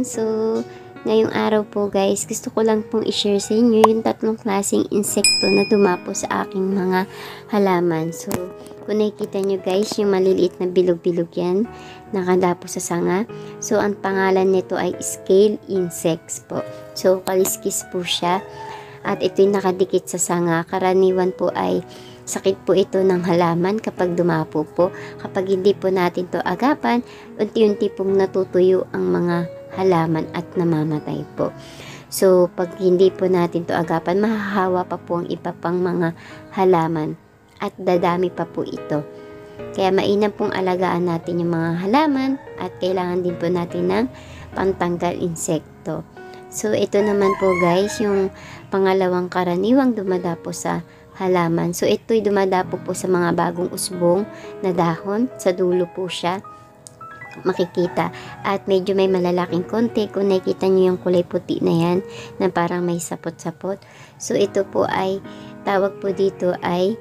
So, ngayong araw po guys, gusto ko lang pong i-share sa inyo yung tatlong klaseng insekto na dumapo sa aking mga halaman. So, kung nakikita nyo guys, yung maliliit na bilog-bilog yan, nakadapo sa sanga. So, ang pangalan nito ay scale insects po. So, kaliskis po siya. At ito'y nakadikit sa sanga. Karaniwan po ay sakit po ito ng halaman kapag dumapo po. Kapag hindi po natin to agapan, unti-unti pong natutuyo ang mga halaman at namamatay po. So, pag hindi po natin to agapan, mahahawa pa po ang iba pang mga halaman at dadami pa po ito. Kaya mainam pong alagaan natin yung mga halaman at kailangan din po natin ng pantanggal insekto. So, ito naman po guys, yung pangalawang karaniwang dumadapo sa halaman. So, ito'y dumadapo po sa mga bagong usbong na dahon. Sa dulo po siya makikita. At medyo may malalaking konti. Kung nakikita nyo yung kulay puti na yan, na parang may sapot-sapot. So, ito po ay, tawag po dito ay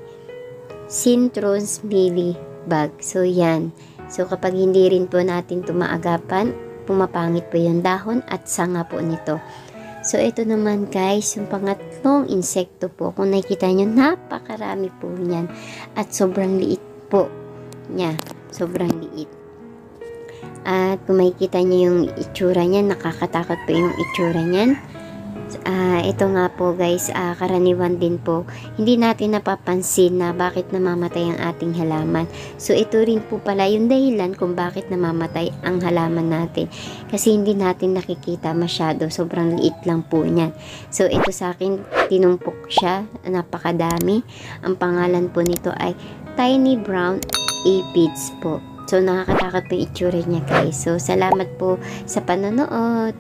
Cintron's mealybug. So, yan. So, kapag hindi rin po natin tumaagapan, pumapangit po yung dahon at sanga po nito. So, ito naman guys, yung pangatlong insekto po. Kung nakikita nyo, napakarami po niyan. At sobrang liit po niya. Sobrang liit. At kung makikita nyo yung itsura niyan, nakakatakot po yung itsura niyan. Ito nga po guys, karaniwan din po, hindi natin napapansin na bakit namamatay ang ating halaman. So ito rin po pala yung dahilan kung bakit namamatay ang halaman natin. Kasi hindi natin nakikita masyado, sobrang liit lang po niyan. So ito sa akin, tinumpok siya, napakadami. Ang pangalan po nito ay Tiny Brown Aphids po. So nakakatakot po yung itsura niya guys. So salamat po sa panonood.